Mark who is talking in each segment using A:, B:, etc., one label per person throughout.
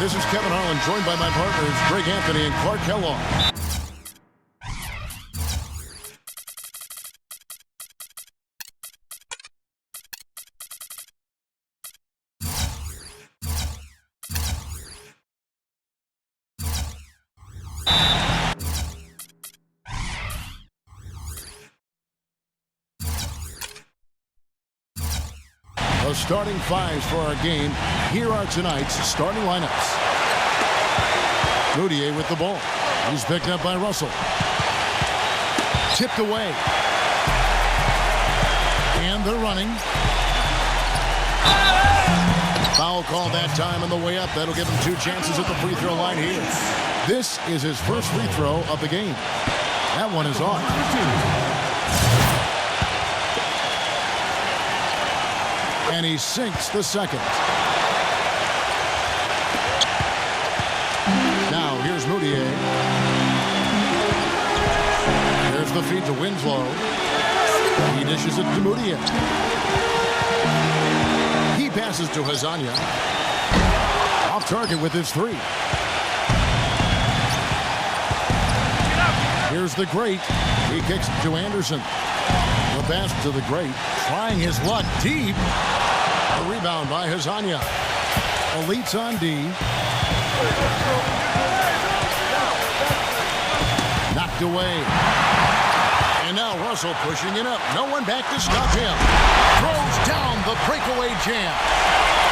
A: This is Kevin Harlan, joined by my partners, Greg Anthony and Clark Kellogg. The starting fives for our game. Here are tonight's starting lineups. Mudiay with the ball. He's picked up by Russell. Tipped away. And they're running. Foul called that time on the way up. That'll give him 2 chances at the free throw line here. This is his first free throw of the game. That one is off. And he sinks the second. Now here's Mudiay. There's the feed to Winslow. He dishes it to Mudiay. He passes to Hezonja. Off target with his 3. Here's the great. He kicks to Anderson. The pass to the great. Trying his luck deep. A rebound by Hezonja. Elites on D. Knocked away. And now Russell pushing it up. No one back to stop him. Throws down the breakaway jam.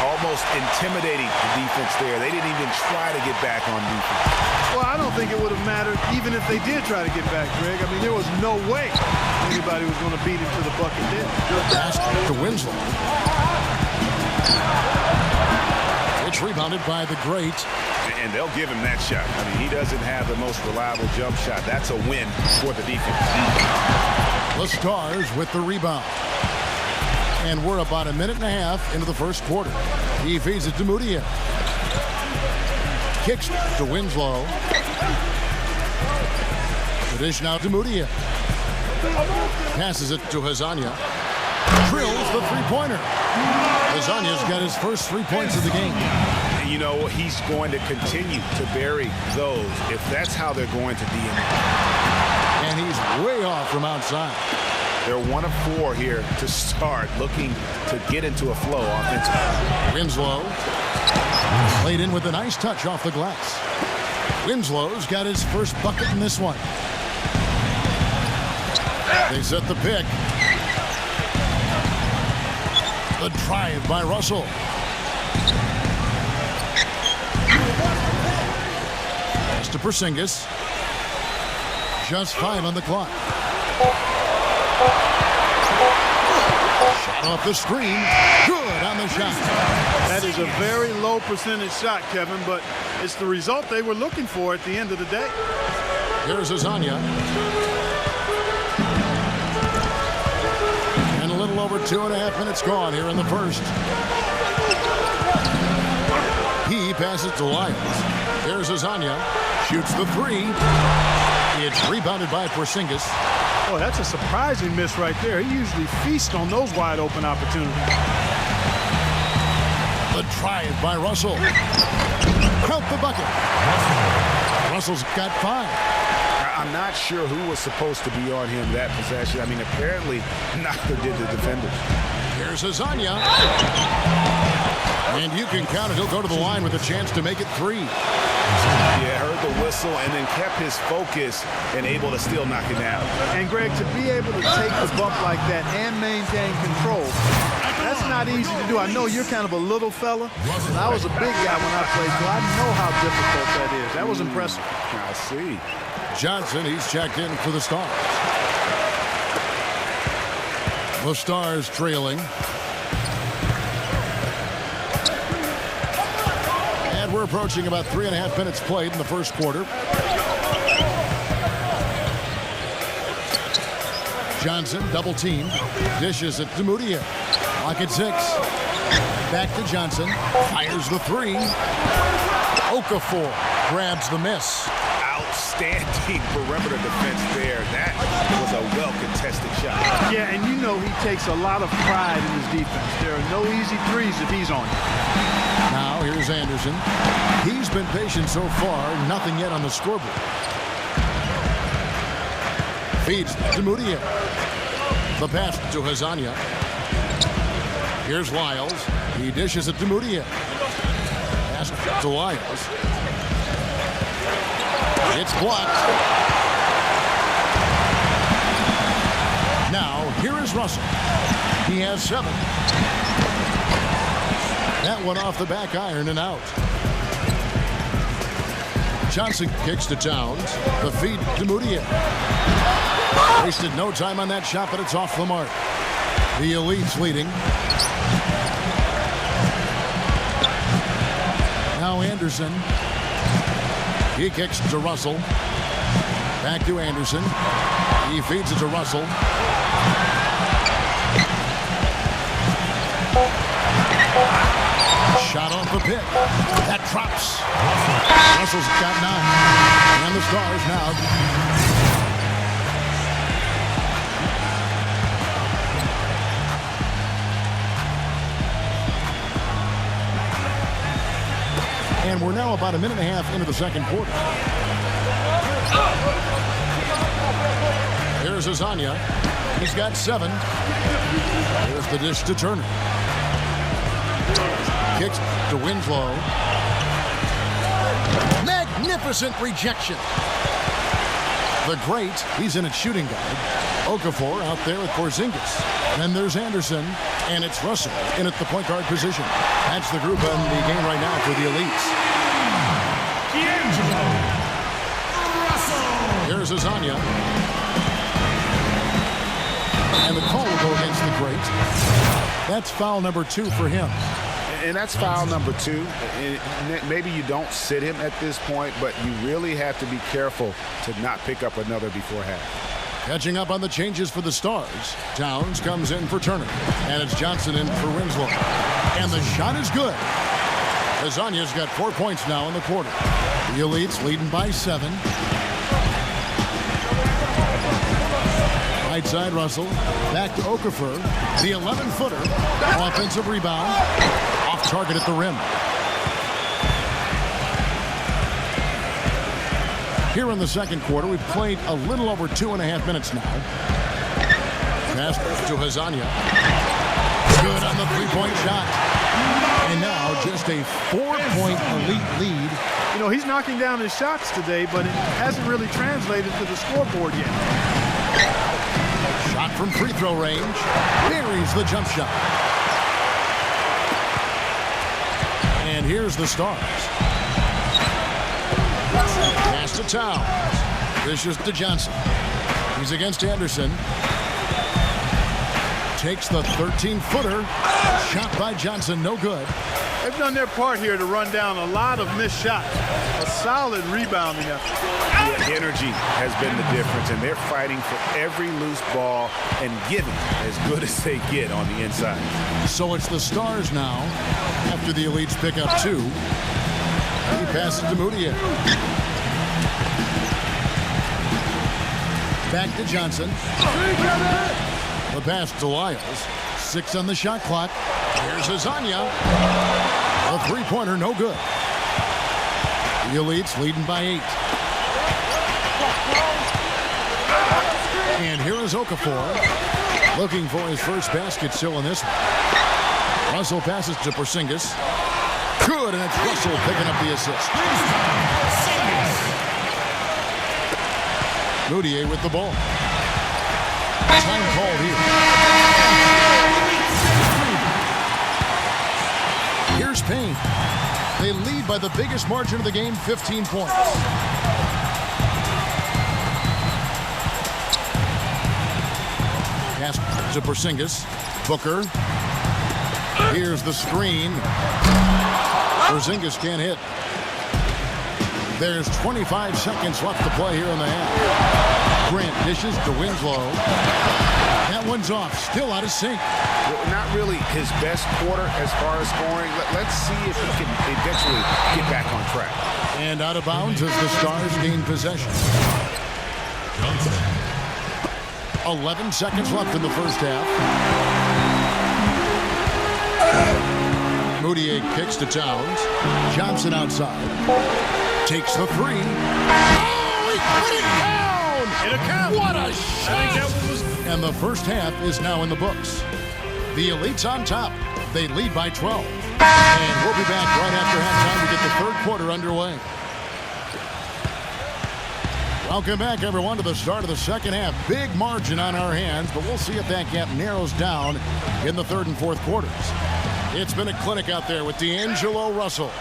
B: Almost intimidating the defense there. They didn't even try to get back on defense.
C: Well, I don't think it would have mattered even if they did try to get back, Greg. I mean, there was no way anybody was going to beat him to the bucket there.
A: Pass to Winslow. It's rebounded by the great.
B: And they'll give him that shot. I mean, he doesn't have the most reliable jump shot. That's a win for the defense.
A: The Stars with the rebound. And we're about 1.5 minutes into the first quarter. He feeds it to Mudiay. Kicks to Winslow. The dish now to Mudiay. Passes it to Hezonja. Drills the three-pointer. Hezonja's got his first 3 points of the game.
B: And you know, he's going to continue to bury those if that's how they're going to DM.
A: And he's way off from outside.
B: They're 1 of 4 here to start, looking to get into a flow offensively.
A: Winslow laid in with a nice touch off the glass. Winslow's got his first bucket in this one. They set the pick. The drive by Russell. Pass to Porzingis. Just 5 on the clock. Shot off the screen. Good on the shot.
C: That is a very low percentage shot, Kevin, but it's the result they were looking for at the end of the day.
A: Here's Hezonja. And a little over 2.5 minutes gone here in the first. He passes to Lyles. Here's Hezonja. Shoots the 3. It's rebounded by Porzingis.
C: Oh, that's a surprising miss right there. He usually feasts on those wide open opportunities.
A: The drive by Russell. Count the bucket. Russell's got 5.
B: I'm not sure who was supposed to be on him that possession. I mean, apparently neither did the defenders.
A: Here's Hezonja. And you can count it. He'll go to the line with a chance to make it 3.
B: Yeah, heard the whistle and then kept his focus and able to still knock it down.
C: And, Greg, to be able to take the bump like that and maintain control, that's not easy to do. I know you're kind of a little fella, and I was a big guy when I played, so I know how difficult that is. That was impressive.
B: I see.
A: Johnson, he's checked in for the Stars. The Stars trailing. And we're approaching about 3.5 minutes played in the first quarter. Johnson, double teamed. Dishes it to Mudiay. Lock at 6. Back to Johnson. Fires the 3. Okafor grabs the miss.
B: Outstanding perimeter defense there. That was a well-contested shot.
C: Yeah, and you know he takes a lot of pride in his defense. There are no easy threes if he's on you.
A: Now here's Anderson. He's been patient so far. Nothing yet on the scoreboard. Feeds to Mudiay. The pass to Hezonja. Here's Lyles. He dishes it to Mudiay. Pass to Lyles. It's blocked. Now, here is Russell. He has 7. That one off the back iron and out. Johnson kicks to Towns. The feed to Mudiay. Wasted no time on that shot, but it's off the mark. The Elites leading. Now Anderson. He kicks to Russell. Back to Anderson. He feeds it to Russell. Shot off the pit. That drops. Russell's got 9. And the Stars now. And we're now about a minute and a half into the second quarter. Here's Hezonja. He's got 7. Here's the dish to Turner. Kicks to Winslow. Magnificent rejection. The great, he's in at shooting guard. Okafor out there with Porzingis. Then there's Anderson, and it's Russell in at the point guard position. That's the group in the game right now for the Elites. Here's Hezonja. And the call will go against the great. That's foul number 2 for him.
B: And that's foul number 2. Maybe you don't sit him at this point, but you really have to be careful to not pick up another before half.
A: Catching up on the changes for the Stars. Towns comes in for Turner. And it's Johnson in for Winslow. And the shot is good. Hezonja's got 4 points now in the quarter. The Elites leading by 7. Right side Russell. Back to Okafor. The 11-footer. Offensive rebound. Off target at the rim. Here in the second quarter, we've played a little over 2.5 minutes now. Pass to Hezonja. Good on the three-point shot. And now just a 4-point Elite lead.
C: You know, he's knocking down his shots today, but it hasn't really translated to the scoreboard yet.
A: Shot from free throw range. Buries the jump shot. And here's the Stars. Pass to Towns. Dishes to Johnson. He's against Anderson. Takes the 13-footer. Shot by Johnson, no good.
C: They've done their part here to run down a lot of missed shots. A solid rebounding effort.
B: The energy has been the difference, and they're fighting for every loose ball and giving as good as they get on the inside.
A: So it's the Stars now after the Elites pick up 2. He passes to Mudiay. Back to Johnson. The pass to Lyles. 6 on the shot clock. Here's Hezonja. A three-pointer, no good. The Elites leading by 8. And here is Okafor. Looking for his first basket still in this one. Russell passes to Porzingis. Good, and it's Russell picking up the assist. Mudiay with the ball. Time called here. Here's Payne. They lead by the biggest margin of the game, 15 points. Pass to Porzingis. Booker. Here's the screen. Porzingis can't hit. There's 25 seconds left to play here in the half. Grant dishes to Winslow. That one's off. Still out of sync.
B: Well, not really his best quarter as far as scoring. Let's see if he can eventually get back on track.
A: And out of bounds as the Stars gain possession. 11 seconds left in the first half. Moutier kicks to Towns. Johnson outside. Takes the three. Oh, he put it down!
D: It'll count.
A: What a
D: I think that
A: shot!
D: one was.
A: And the first half is now in the books. The Elites on top. They lead by 12. And we'll be back right after halftime to get the third quarter underway. Welcome back, everyone, to the start of the second half. Big margin on our hands, but we'll see if that gap narrows down in the third and fourth quarters. It's been a clinic out there with D'Angelo Russell.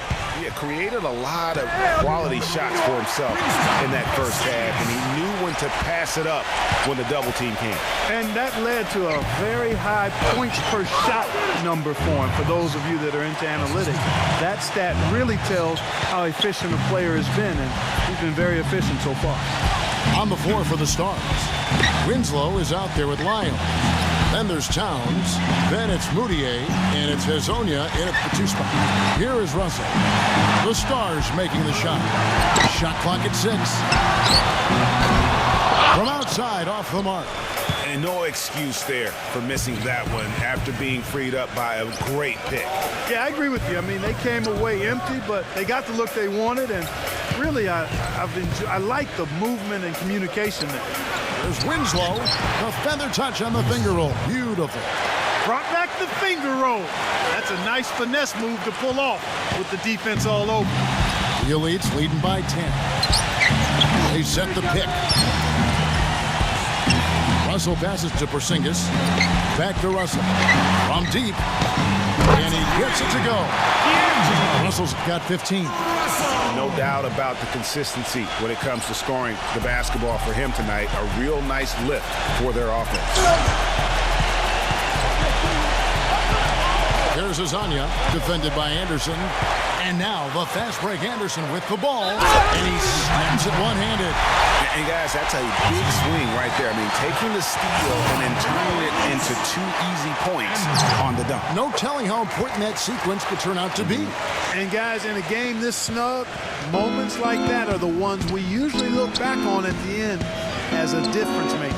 B: He created a lot of quality shots for himself in that first half, and he knew when to pass it up when the double team came.
C: And that led to a very high points per shot number for him. For those of you that are into analytics, that stat really tells how efficient a player has been, and he's been very efficient so far.
A: On the floor for the Stars, Winslow is out there with Lyons. Then there's Towns. Then it's Moutier, and it's Hezonja in at the 2 spot. Here is Russell. The Stars making the shot. Shot clock at 6. From outside, off the mark.
B: And no excuse there for missing that one after being freed up by a great pick.
C: Yeah, I agree with you. I mean, they came away empty, but they got the look they wanted, and really, I like the movement and communication there.
A: There's Winslow. The feather touch on the finger roll. Beautiful.
C: Brought back the finger roll. That's a nice finesse move to pull off with the defense all over.
A: The Elites leading by 10. They set the pick. Russell passes to Porzingis. Back to Russell. From deep. And he gets it to go. Russell's got 15.
B: No doubt about the consistency when it comes to scoring the basketball for him tonight. A real nice lift for their offense.
A: There's Hezonja, defended by Anderson. And now the fast break Anderson with the ball. And he snaps it one-handed.
B: And guys, that's a big swing right there. I mean, taking the steal and then turning it into 2 easy points on the dunk.
A: No telling how important that sequence could turn out to be.
C: And guys, in a game this snug, moments like that are the ones we usually look back on at the end as a difference maker.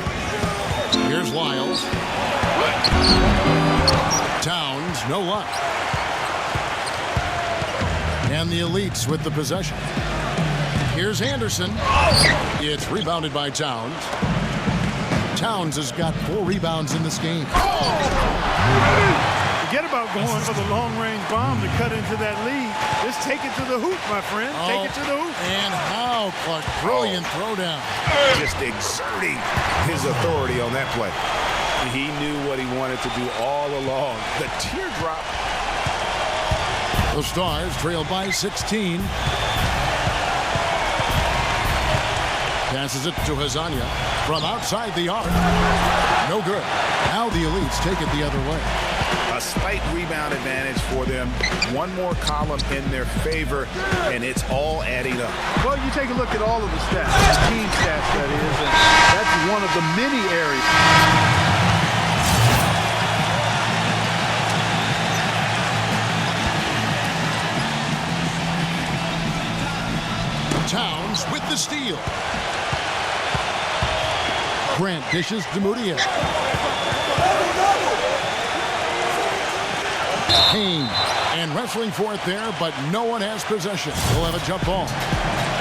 A: Here's Lyles. Towns, no luck. And the Elites with the possession. Here's Anderson. It's rebounded by Towns. Towns has got 4 rebounds in this game.
C: Forget about going for the long-range bomb to cut into that lead. Just take it to the hoop, my friend. Take it to the hoop.
A: And how, Clark. Brilliant throwdown.
B: Just exerting his authority on that play. He knew what he wanted to do all along. The teardrop.
A: The Stars trail by 16. Passes it to Hezonja from outside the arc. No good. Now the Elites take it the other way.
B: A slight rebound advantage for them. One more column in their favor, and it's all adding up.
C: Well, you take a look at all of the stats, team stats that is, and that's one of the many areas.
A: Towns with the steal. Grant dishes to Moutier. Payne and wrestling for it there, but no one has possession. We'll have a jump ball.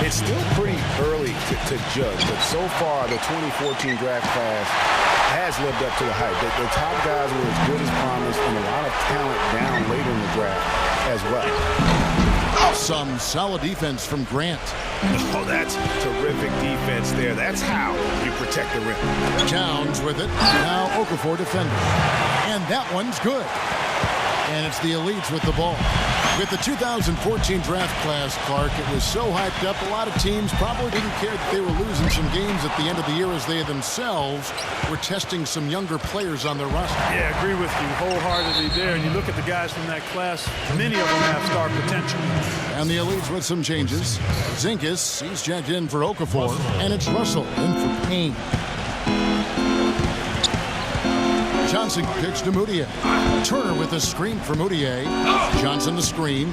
B: It's still pretty early to judge, but so far the 2014 draft class has lived up to the hype. The top guys were as good as promised, and a lot of talent down later in the draft as well.
A: Some solid defense from Grant.
B: Oh, that's terrific defense there. That's how you protect the rim.
A: Towns with it. Now Okafor defending. And that one's good. And it's the Elites with the ball. With the 2014 draft class, Clark, it was so hyped up, a lot of teams probably didn't care that they were losing some games at the end of the year as they themselves were testing some younger players on their roster.
C: Yeah, I agree with you wholeheartedly there. And you look at the guys from that class, many of them have star potential.
A: And the Elites with some changes. Zinkas, he's checked in for Okafor, and it's Russell in for Payne. Johnson kicks to Moutier. Turner with a screen for Moutier. Johnson the screen.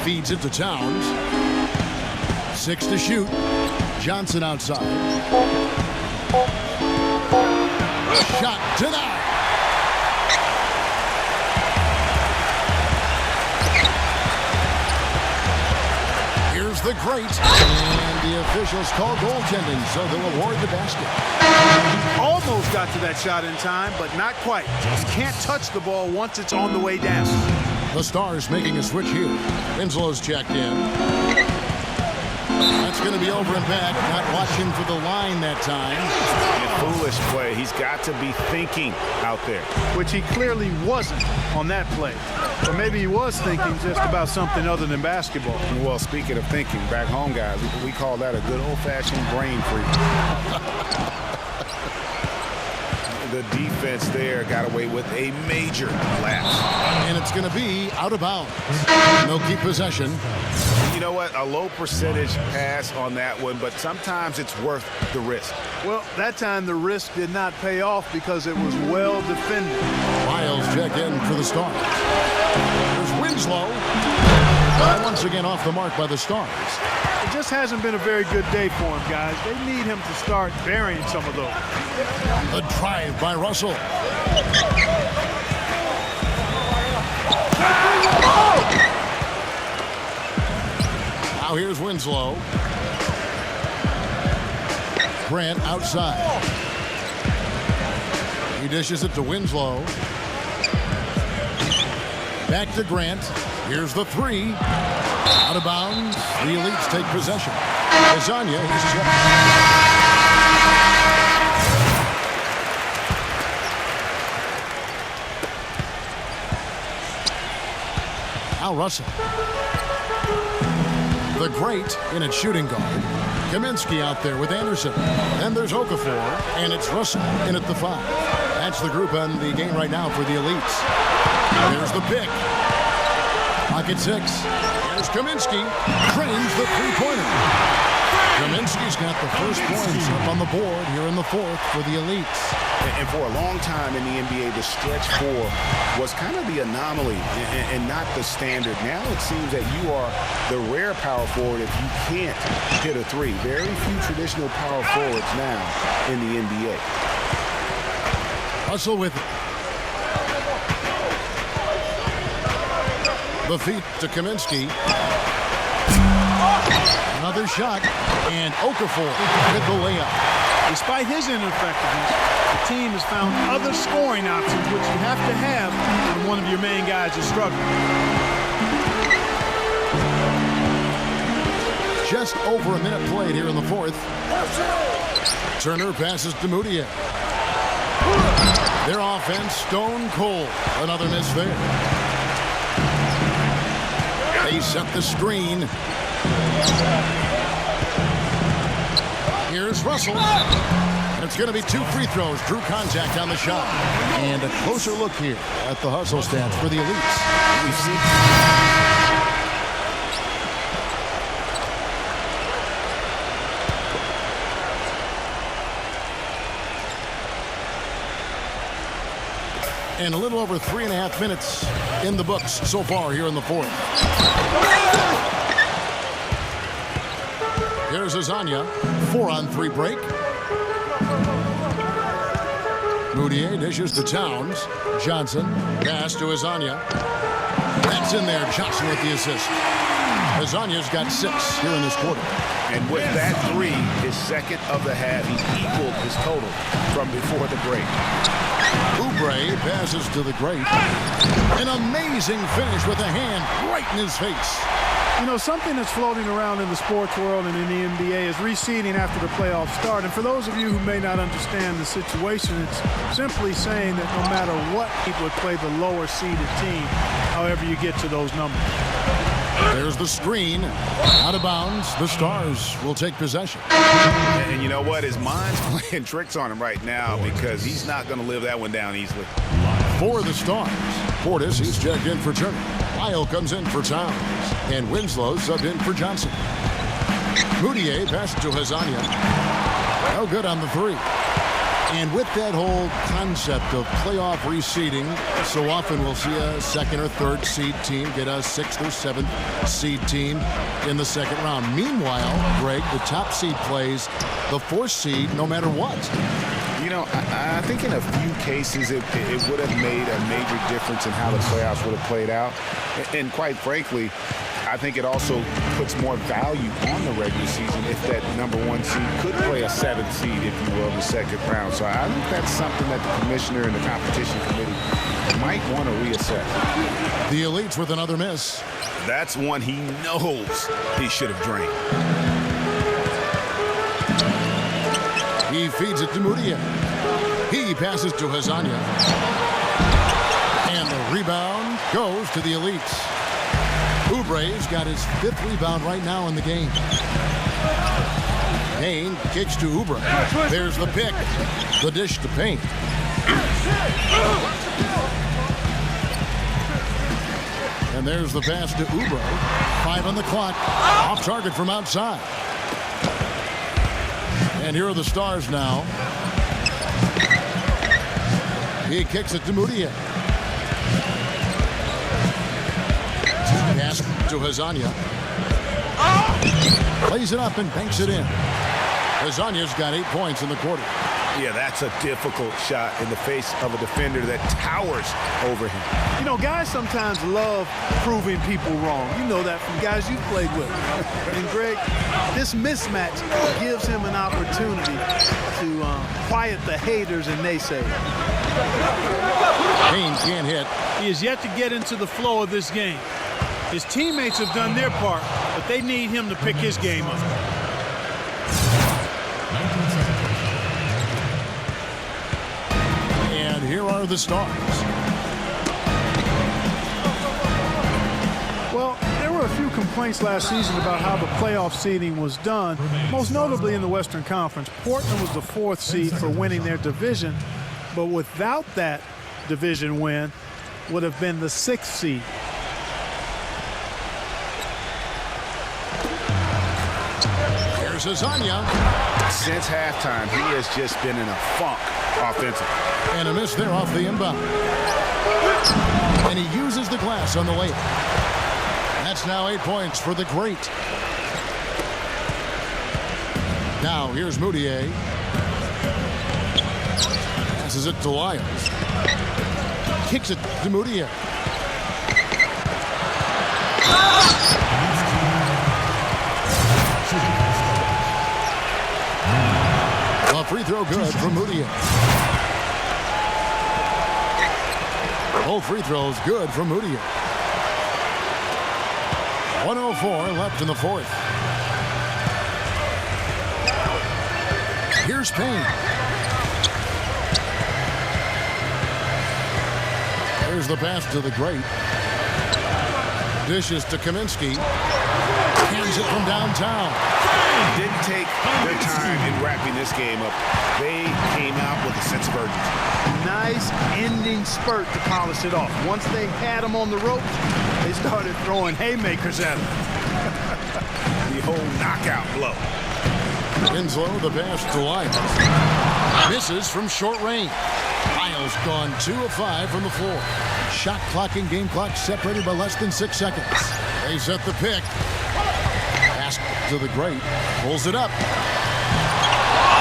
A: Feeds it to Towns. 6 to shoot. Johnson outside. Shot denied. Here's the great. And the officials call goaltending, so they'll award the basket.
C: Almost got to that shot in time, but not quite. You can't touch the ball once it's on the way down.
A: The Stars making a switch here. Winslow's checked in. That's going to be over and back. Not watching for the line that time.
B: Foolish play. He's got to be thinking out there.
C: Which he clearly wasn't on that play. Or maybe he was thinking just about something other than basketball.
B: Well, speaking of thinking, back home, guys, we call that a good old-fashioned brain freeze. The defense there got away with a major lapse.
A: And it's going to be out of bounds. They'll keep possession.
B: You know what? A low percentage pass on that one, but sometimes it's worth the risk.
C: Well, that time the risk did not pay off because it was well defended.
A: Miles check in for the Stars. There's Winslow. Once again off the mark by the Stars.
C: It just hasn't been a very good day for him, guys. They need him to start burying some of those.
A: The drive by Russell. Now here's Winslow. Grant outside. He dishes it to Winslow. Back to Grant. Here's the three. Out of bounds. The Elites take possession. Lasagna is checked. Now Russell. The great in its shooting guard. Kaminsky out there with Anderson. Then there's Okafor, and it's Russell in at the 5. That's the group on the game right now for the Elites. There's the pick. Pocket 6. Here's Kaminsky. Drains the three-pointer. Kaminsky's got the first points up on the board here in the 4th for the Elites.
B: And for a long time in the NBA, the stretch 4 was kind of the anomaly and not the standard. Now it seems that you are the rare power forward if you can't hit a 3. Very few traditional power forwards now in the NBA.
A: Russell with it. The feet to Kaminsky. Another shot, and Okafor with the layup.
C: Despite his ineffectiveness, the team has found other scoring options, which you have to have when one of your main guys is struggling.
A: Just over a minute played here in the 4th. Turner passes to Moutier. Their offense stone cold. Another miss there. They set the screen. Here's Russell. It's going to be 2 free throws. Drew contact on the shot. And a closer look here at the hustle stats for the Elites.
B: We've seen...
A: And a little over 3.5 minutes in the books so far here in the 4th. Here's Lasagna. 4-on-3 break. Moutier dishes to Towns. Johnson. Pass to Lasagna. That's in there. Johnson with the assist. Lasagna's got 6 here in this quarter.
B: And with that 3, his second of the half, he equaled his total from before the break.
A: Oubre passes to the great. An amazing finish with a hand right in his face.
C: You know, something that's floating around in the sports world and in the NBA is reseeding after the playoffs start. And for those of you who may not understand the situation, it's simply saying that no matter what, people would play the lower seeded team, however you get to those numbers.
A: There's the screen. Out of bounds. The Stars will take possession.
B: And you know what? His mind's playing tricks on him right now because he's not going to live that one down easily.
A: For the Stars, Portis, he's checked in for Turner. Lyle comes in for Towns. And Winslow subbed in for Johnson. Moutier passes to Lasagna. No good on the 3. And with that whole concept of playoff reseeding, so often we'll see a 2nd or 3rd seed team get a 6th or 7th seed team in the 2nd round. Meanwhile, Greg, the top seed plays the 4th seed no matter what.
B: You know, I think in a few cases it would have made a major difference in how the playoffs would have played out. And quite frankly, I think it also puts more value on the regular season if that number 1 seed could play a 7th seed, if you will, in the second round. So I think that's something that the commissioner and the competition committee might want to reassess.
A: The Elites with another miss.
B: That's one he knows he should have drained.
A: He feeds it to Mudiay. He passes to Hezonja. And the rebound goes to the Elites. Oubre's got his 5th rebound right now in the game. Payne kicks to Oubre. There's the pick. The dish to Payne. And there's the pass to Oubre. 5 on the clock. Off target from outside. And here are the Stars now. He kicks it to Mudiay. Pass to Hezonja. Plays it up and banks it in. Hezonja's got 8 points in the quarter.
B: Yeah, that's a difficult shot in the face of a defender that towers over him.
C: You know, guys sometimes love proving people wrong. You know that from guys you've played with. And, Greg, this mismatch gives him an opportunity to quiet the haters and naysayers.
A: Payne can't hit.
D: He is yet to get into the flow of this game. His teammates have done their part, but they need him to pick his game up.
A: And here are the Stars.
C: Well, there were a few complaints last season about how the playoff seeding was done, most notably in the Western Conference. Portland was the 4th seed for winning their division, but without that division win, would have been the 6th seed.
A: Here's Hezonja.
B: Since halftime, he has just been in a funk offensively.
A: And a miss there off the inbound. And he uses the glass on the layup. That's now 8 points for the Great. Now here's Mudiay. Passes it to Lyles. Kicks it to Mudiay. A free throw good from Mudiay. Both free throws good from Mudiay. 1:04 left in the 4th. Here's Payne. Here's the pass to the Great. Dishes to Kaminsky. Hands it from downtown.
B: Didn't take their time in wrapping this game up. They came out with a sense of urgency.
C: Nice ending spurt to polish it off. Once they had him on the ropes, they started throwing haymakers at him.
B: The whole knockout blow.
A: Winslow, the pass to Lyles. Misses from short range. Lyles gone 2 of 5 from the floor. Shot clock and game clock separated by less than 6 seconds. They set the pick. Pass to the Great. Pulls it up.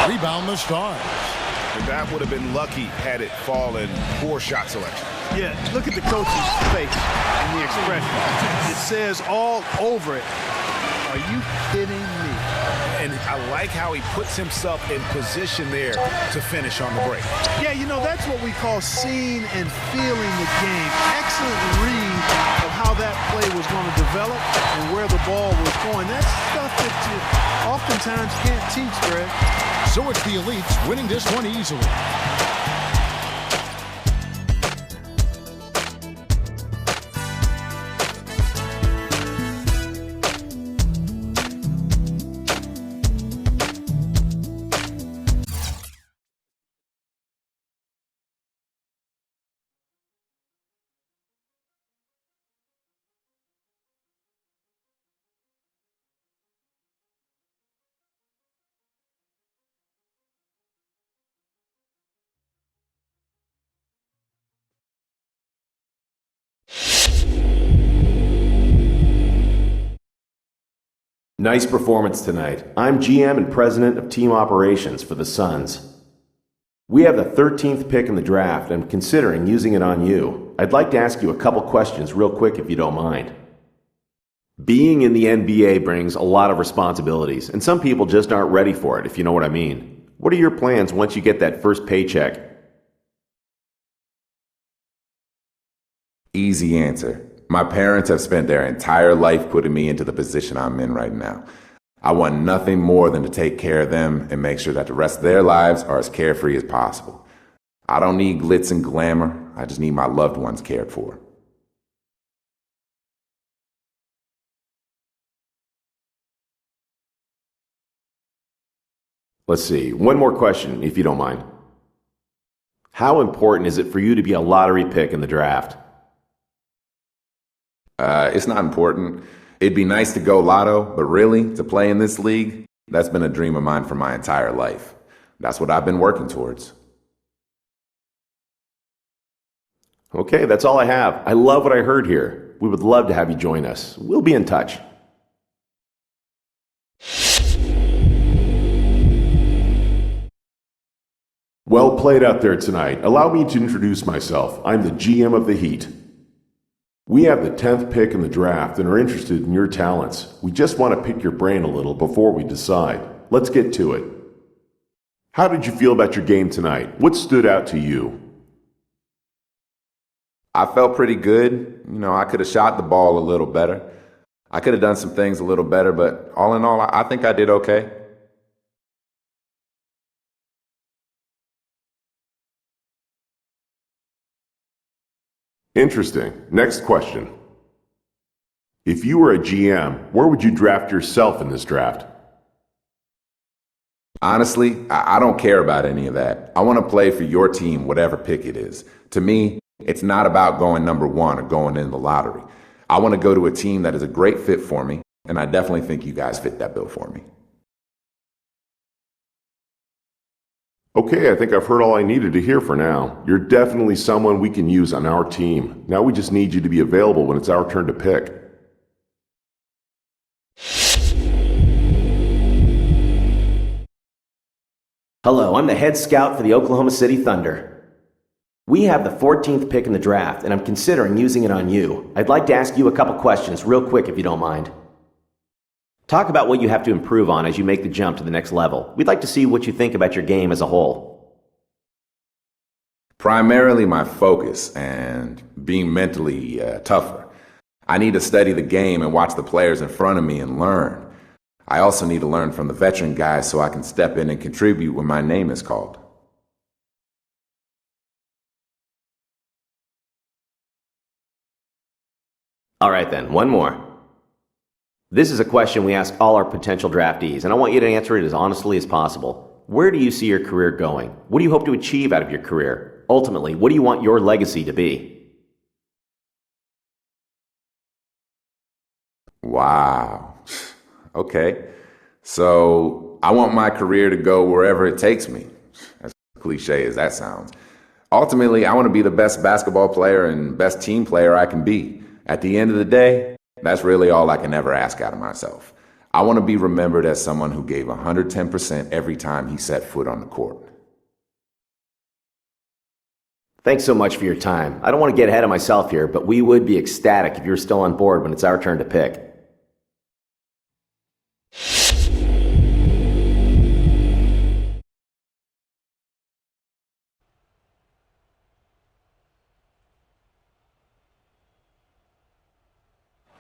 A: Rebound the Stars.
B: And that would have been lucky had it fallen. Poor shot selection.
C: Yeah, look at the coach's face and the expression. It says all over it, "Are you kidding me?"
B: And I like how he puts himself in position there to finish on the break.
C: Yeah, you know, that's what we call seeing and feeling the game. Excellent read of how that play was going to develop and where the ball was going. That's stuff that you oftentimes can't teach, Greg.
A: So it's the Elites winning this one easily.
E: Nice performance tonight. I'm GM and President of Team Operations for the Suns. We have the 13th pick in the draft and I'm considering using it on you. I'd like to ask you a couple questions real quick if you don't mind. Being in the NBA brings a lot of responsibilities, and some people just aren't ready for it, if you know what I mean. What are your plans once you get that first paycheck?
F: Easy answer. My parents have spent their entire life putting me into the position I'm in right now. I want nothing more than to take care of them and make sure that the rest of their lives are as carefree as possible. I don't need glitz and glamour. I just need my loved ones cared for.
E: Let's see, one more question, if you don't mind. How important is it for you to be a lottery pick in the draft?
F: It's not important. It'd be nice to go lotto, but really, to play in this league, that's been a dream of mine for my entire life. That's what I've been working towards.
E: Okay, that's all I have. I love what I heard here. We would love to have you join us. We'll be in touch.
A: Well played out there tonight. Allow me to introduce myself. I'm the GM of the Heat. We have the 10th pick in the draft and are interested in your talents. We just want to pick your brain a little before we decide. Let's get to it. How did you feel about your game tonight? What stood out to you?
F: I felt pretty good. I could have shot the ball a little better. I could have done some things a little better, but all in all, I think I did okay.
A: Interesting. Next question. If you were a GM, where would you draft yourself in this draft?
F: Honestly, I don't care about any of that. I want to play for your team, whatever pick it is. To me, it's not about going number one or going in the lottery. I want to go to a team that is a great fit for me, and I definitely think you guys fit that bill for me.
A: Okay, I think I've heard all I needed to hear for now. You're definitely someone we can use on our team. Now we just need you to be available when it's our turn to pick.
G: Hello, I'm the head scout for the Oklahoma City Thunder. We have the 14th pick in the draft, and I'm considering using it on you. I'd like to ask you a couple questions real quick if you don't mind. Talk about what you have to improve on as you make the jump to the next level. We'd like to see what you think about your game as a whole.
F: Primarily my focus and being mentally tougher. I need to study the game and watch the players in front of me and learn. I also need to learn from the veteran guys so I can step in and contribute when my name is called.
G: All right then, one more. This is a question we ask all our potential draftees, and I want you to answer it as honestly as possible. Where do you see your career going? What do you hope to achieve out of your career? Ultimately, what do you want your legacy to be?
F: Wow. Okay. So I want my career to go wherever it takes me. As cliche as that sounds. Ultimately, I want to be the best basketball player and best team player I can be. At the end of the day, that's really all I can ever ask out of myself. I want to be remembered as someone who gave 110% every time he set foot on the court.
G: Thanks so much for your time. I don't want to get ahead of myself here, but we would be ecstatic if you're still on board when it's our turn to pick.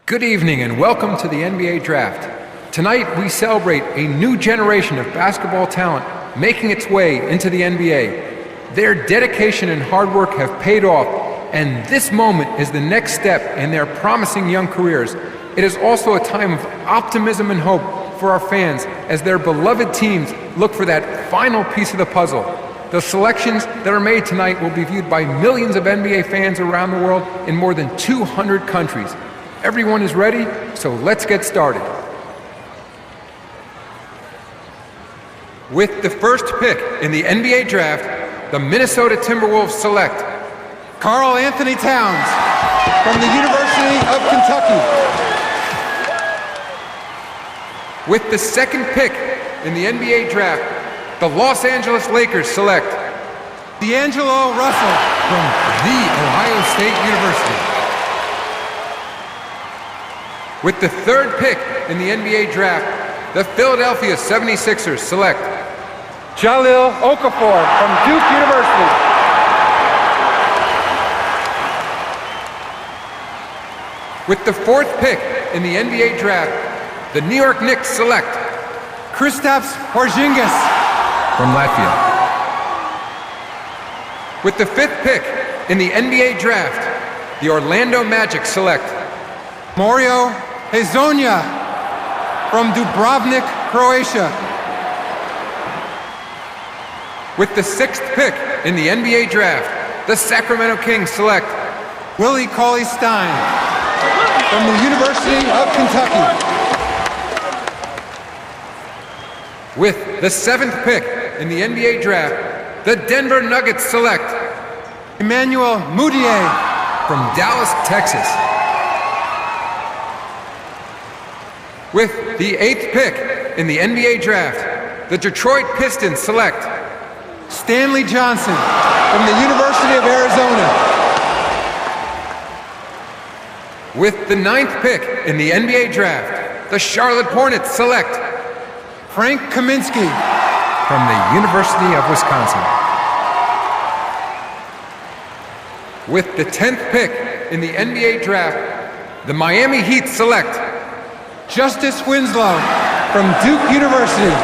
H: Good evening and welcome to the NBA Draft. Tonight we celebrate a new generation of basketball talent making its way into the NBA. Their dedication and hard work have paid off, and this moment is the next step in their promising young careers. It is also a time of optimism and hope for our fans as their beloved teams look for that final piece of the puzzle. The selections that are made tonight will be viewed by millions of NBA fans around the world in more than 200 countries. Everyone is ready, so let's get started. With the first pick in the NBA Draft, the Minnesota Timberwolves select Karl Anthony Towns from the University of Kentucky. With the second pick in the NBA Draft, the Los Angeles Lakers select D'Angelo Russell from The Ohio State University. With the third pick in the NBA draft, the Philadelphia 76ers select
I: Jahlil Okafor from Duke University.
H: With the fourth pick in the NBA draft, the New York Knicks select
I: Kristaps Porzingis
H: from Latvia. With the fifth pick in the NBA draft, the Orlando Magic select
I: Mario Hezonja from Dubrovnik, Croatia.
H: With the sixth pick in the NBA draft, the Sacramento Kings select
I: Willie Cauley-Stein from the University of Kentucky.
H: With the seventh pick in the NBA draft, the Denver Nuggets select
I: Emmanuel Mudiay
H: from Dallas, Texas. With the eighth pick in the NBA draft, the Detroit Pistons select
I: Stanley Johnson from the University of Arizona.
H: With the ninth pick in the NBA draft, the Charlotte Hornets select
I: Frank Kaminsky
H: from the University of Wisconsin. With the 10th pick in the NBA draft, the Miami Heat select
I: Justice Winslow from Duke University.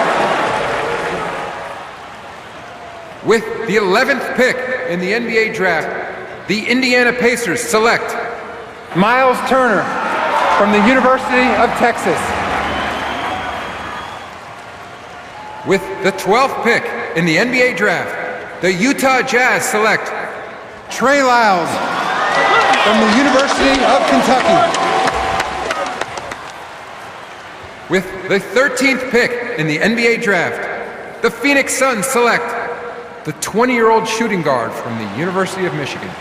H: With the 11th pick in the NBA draft, the Indiana Pacers select
I: Miles Turner from the University of Texas.
H: With the 12th pick in the NBA draft, the Utah Jazz select
I: Trey Lyles from the University of Kentucky.
H: With the 13th pick in the NBA draft, the Phoenix Suns select the 20-year-old shooting guard from the University of Michigan.